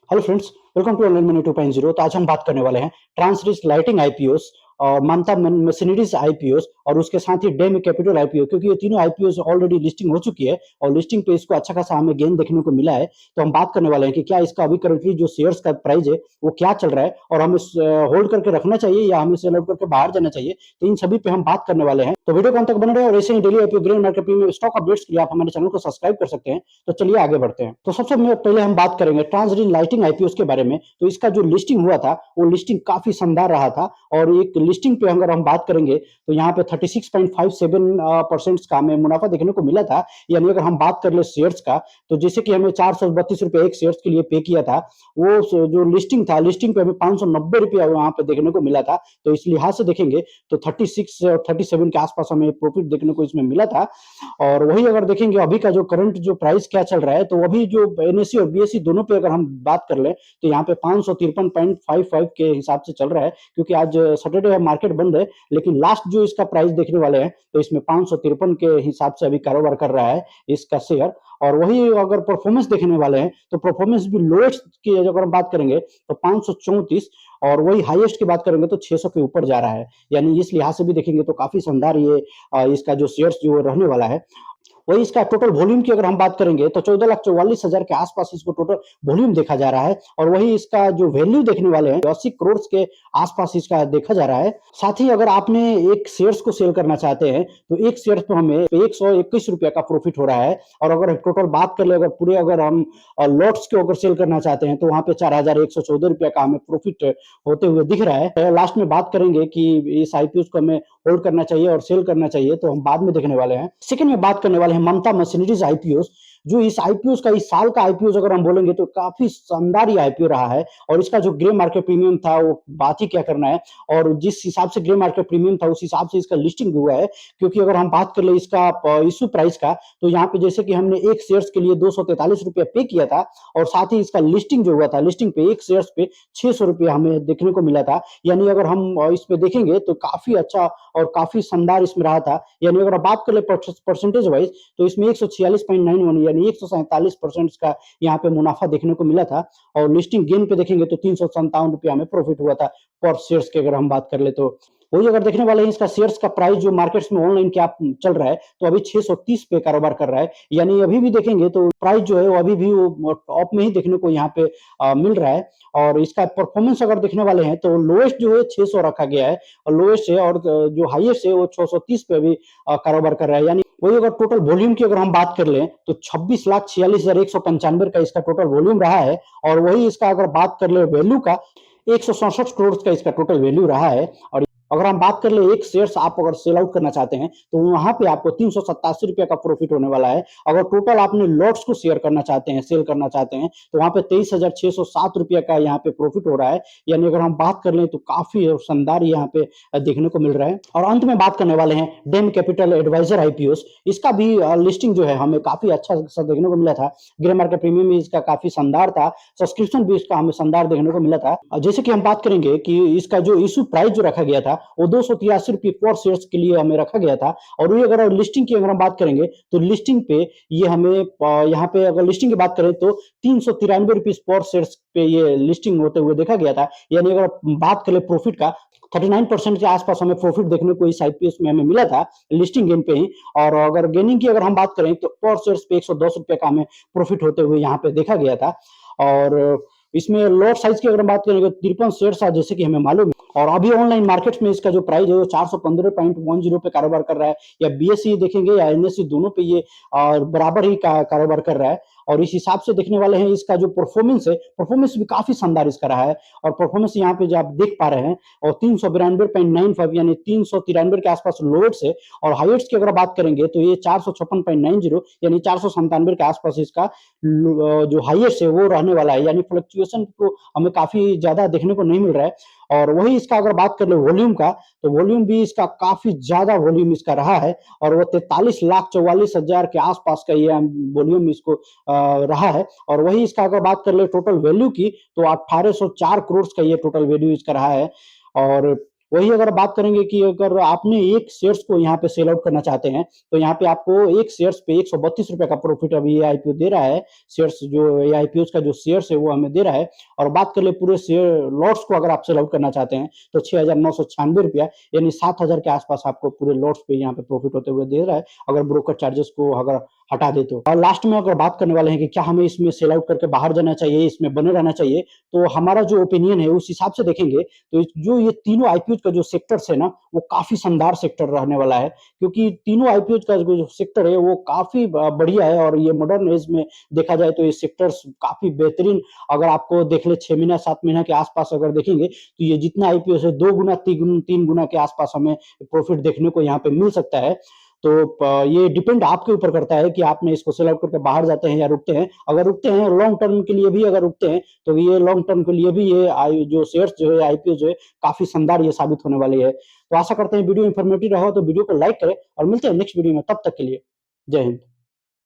Hello friends, welcome to online money 2.0। तो आज हम बात करने वाले हैं ट्रांसरिच लाइटिंग आईपीओस और मानता मशीनरीज आईपीओस और उसके साथ ही डेम कैपिटल आईपीओ, क्योंकि ये तीनों आईपीओस ऑलरेडी लिस्टिंग हो चुकी है और लिस्टिंग पे इसको अच्छा खासा हमें गेन देखने को मिला है। तो हम बात करने वाले हैं कि क्या इसका अभी करंटली जो शेयर्स का प्राइस है वो क्या चल रहा है और हमें होल्ड करके रखना चाहिए या हमें सेल आउट करके बाहर जाना चाहिए। तो इन सभी पे हम बात करने वाले हैं। तो वीडियो को अंत तक बने रहे और ऐसे ही डेली आईपीओ ग्रेन मार्केट में स्टॉक अपडेट्स के लिए आप हमारे चैनल को सब्सक्राइब कर सकते हैं। तो चलिए आगे बढ़ते हैं। तो सबसे पहले हम बात करेंगे ट्रांसरिच लाइटिंग आईपीओ के बारे में। तो इसका जो लिस्टिंग हुआ था वो लिस्टिंग काफी शानदार रहा था और एक लिस्टिंग पे अगर हम बात करेंगे तो यहाँ पे 36.57% का हमें मुनाफा देखने को मिला था। यानी अगर हम बात कर ले शेयर्स का, तो जैसे कि हमें 432 रुपए एक शेयर्स के लिए पे किया था, वो जो लिस्टिंग था, लिस्टिंग पे हमें 590 रुपया वहां पे देखने को मिला था। तो इस लिहाज से देखेंगे तो 36 और 37 के आसपास हमें प्रॉफिट देखने को इसमें मिला था। और वही अगर देखेंगे अभी का जो करंट जो प्राइस क्या चल रहा है, तो अभी जो एनएससी और बीएससी दोनों पे अगर हम बात कर ले तो यहाँ पे 553.55 के हिसाब से चल रहा है, क्योंकि आज सैटरडे है, मार्केट बंद है। लेकिन लास्ट जो इसका प्राइस देखने वाले हैं तो इसमें 553 के हिसाब से अभी कारोबार कर रहा है इसका शेयर। और वही अगर परफॉर्मेंस देखने वाले हैं तो परफॉर्मेंस भी लोएस्ट की अगर हम बात करेंगे तो 534, और वही हाईएस्ट की बात करेंगे तो 600 के ऊपर जा रहा है। यानी इस लिहाज से भी देखेंगे तो काफी शानदार ये इसका जो शेयर्स जो रहने वाला है। वही इसका टोटल वॉल्यूम की अगर हम बात करेंगे तो 14,44,000 के आसपास इसको टोटल वॉल्यूम देखा जा रहा है। और वही इसका जो वैल्यू देखने वाले हैं 80 करोड़ के आसपास इसका देखा जा रहा है। साथ ही अगर आपने एक शेयर्स को सेल करना चाहते हैं तो एक शेयर पे हमें 121 रुपया का प्रॉफिट हो रहा है। और अगर टोटल बात कर ले, अगर पूरे अगर हम लॉट्स के अगर सेल करना चाहते हैं तो वहां पे 4,114 रुपया का हमें प्रॉफिट होते हुए दिख रहा है। लास्ट में बात करेंगे कि इस आईपीओ को हमें होल्ड करना चाहिए और सेल करना चाहिए, तो हम बाद में देखने वाले हैं। सेकंड में बात करने वाले हैं ममता मशीनरीज आईपीओ। जो इस आईपीओ का इस साल का आईपीओ अगर हम बोलेंगे तो काफी शानदार ये आईपीओ रहा है। और इसका जो ग्रे मार्केट प्रीमियम था वो बात ही क्या करना है। और जिस हिसाब से ग्रे मार्केट प्रीमियम था उस हिसाब से इसका लिस्टिंग हुआ है। क्योंकि अगर हम बात कर ले इसका इशू प्राइस का, तो यहाँ पे जैसे कि हमने एक शेयर्स के लिए 243 रुपया पे किया था और साथ ही इसका लिस्टिंग जो हुआ था, लिस्टिंग पे एक शेयर्स पे 600 रुपया हमें देखने को मिला था। यानी अगर हम इस पे देखेंगे तो काफी अच्छा और काफी शानदार इसमें रहा था। यानी अगर बात कर ले परसेंटेज वाइज तो इसमें 146.91 यानी 147% का यहाँ पे मुनाफा देखने को मिला था। और लिस्टिंग गेन पे देखेंगे तो 357 रुपया हमें प्रॉफिट हुआ था पर शेयर्स की अगर हम बात कर ले तो। वही अगर देखने वाले हैं इसका शेयर्स का प्राइस जो मार्केट्स में ऑनलाइन क्या चल रहा है, तो अभी 630 पे कारोबार कर रहा है। यानी अभी भी देखेंगे तो प्राइस जो है वो अभी भी वो टॉप में ही देखने को यहाँ पे मिल रहा है। और इसका परफॉर्मेंस अगर देखने वाले हैं तो लोएस्ट जो है 600 रखा गया है और लोएस्ट है, और जो हाईएस्ट है वो 630 पे अभी कारोबार कर रहा है। यानी वही अगर टोटल वॉल्यूम की अगर हम बात कर लें तो 26,46,195 का इसका टोटल वॉल्यूम रहा है। और वही इसका अगर बात कर ले वैल्यू का, 167 करोड़ का इसका टोटल वैल्यू रहा है। और अगर हम बात कर ले एक शेयर्स आप अगर सेल आउट करना चाहते हैं तो वहां पे आपको 387 रुपया का प्रॉफिट होने वाला है। अगर टोटल आपने लॉट्स को शेयर करना चाहते हैं, सेल करना चाहते हैं, तो वहां पे 23,607 रुपया का यहाँ पे प्रॉफिट हो रहा है। यानी अगर हम बात कर लें तो काफी शानदार यहाँ पे देखने को मिल रहा है। और अंत में बात करने वाले हैं डेम कैपिटल एडवाइजर आईपीओ। इसका भी लिस्टिंग जो है हमें काफी अच्छा सा देखने को मिला था। ग्रे मार्केट प्रीमियम भी इसका काफी शानदार था, सब्सक्रिप्शन भी इसका हमें शानदार देखने को मिला था। जैसे कि हम बात करेंगे कि इसका जो इशू प्राइस जो रखा गया था वो 283 रुपये पर शेयर्स के लिए हमें रखा गया था। और वही अगर लिस्टिंग की अगर हम बात करेंगे तो लिस्टिंग पे ये हमें यहाँ पे अगर लिस्टिंग की बात करें तो 393 रुपये पर शेयर्स पे ये लिस्टिंग होते हुए देखा गया था। यानी अगर बात करें प्रॉफिट का, 39% के आसपास हमें प्रॉफिट देखने को इस आईपीओ में हमें मिला था लिस्टिंग गेन पे ही। और अगर गेनिंग की अगर हम बात करें तो पर शेयर्स पे 110 रुपये का हमें प्रॉफिट होते हुए यहाँ पे देखा गया था। और इसमें लॉट साइज की अगर बात करेंगे 53 शेयर्स था, जैसे कि हमें मालूम है। और अभी ऑनलाइन मार्केट में इसका जो प्राइस है वो 415.10 पे कारोबार कर रहा है। या बीएसई देखेंगे या एनएससी दोनों पे ये बराबर ही कारोबार कर रहा है। और इस हिसाब से देखने वाले हैं इसका जो परफॉर्मेंस है, परफॉर्मेंस भी काफी शानदार इसका रहा है। और परफॉर्मेंस यहाँ पे जो आप देख पा रहे हैं, और 392.95 यानी 393 के आसपास लोएट्स है। और हाइट्स की अगर बात करेंगे तो ये 456.90 यानी 497 के आसपास इसका जो हाईएस्ट है वो रहने वाला है। यानी फ्लक्चुएशन को हमें काफी ज्यादा देखने को नहीं मिल रहा है। और वही इसका अगर बात कर ले वॉल्यूम का, तो वॉल्यूम भी इसका काफी ज्यादा वॉल्यूम इसका रहा है। और वो 43,44,000 के आसपास का ये वॉल्यूम इसको रहा है। और वही इसका अगर बात कर ले टोटल वैल्यू की, तो 1804 करोड़ का ये टोटल वैल्यू इसका रहा है। और वही अगर बात करेंगे कि अगर आपने एक शेयर्स को यहाँ पे सेल आउट करना चाहते हैं, तो यहाँ पे आपको एक शेयर्स पे ₹132 का प्रॉफिट अभी ये आईपीओ दे रहा है। शेयर्स जो ये आईपीओ का जो शेयर्स है वो हमें दे रहा है। और बात कर ले पूरे शेयर लॉट्स को अगर आप सेल आउट करना चाहते हैं, तो ₹6,996 यानी 7,000 के आसपास आपको पूरे लॉट्स पे यहाँ पे प्रॉफिट होते हुए दे रहा है, अगर ब्रोकर चार्जेस को अगर हटा दे तो। और लास्ट में अगर बात करने वाले हैं कि क्या हमें इसमें सेल आउट करके बाहर जाना चाहिए, इसमें बने रहना चाहिए, तो हमारा जो ओपिनियन है उस हिसाब से देखेंगे तो जो ये तीनों आईपीओ का जो सेक्टर्स है ना, वो काफी शानदार सेक्टर रहने वाला है, क्योंकि तीनों आईपीओ का जो सेक्टर है वो काफी बढ़िया है। और ये मॉडर्न एज में देखा जाए तो ये सेक्टर्स काफी बेहतरीन, अगर आपको देख ले 6 महीना 7 महीना के आसपास अगर देखेंगे तो ये जितना आईपीओ है 2 गुना 3 गुना के आसपास हमें प्रॉफिट देखने को यहाँ पे मिल सकता है। तो ये डिपेंड आपके ऊपर करता है कि आपने इसको सेल आउट करके बाहर जाते हैं या रुकते हैं। अगर रुकते हैं लॉन्ग टर्म के लिए भी अगर रुकते हैं, तो ये लॉन्ग टर्म के लिए भी ये जो शेयर्स जो है आईपीओ जो है काफी शानदार ये साबित होने वाली है। तो आशा करते हैं वीडियो इन्फॉर्मेटिव रहा हो तो वीडियो को लाइक करें और मिलते हैं नेक्स्ट वीडियो में, तब तक के लिए जय हिंद।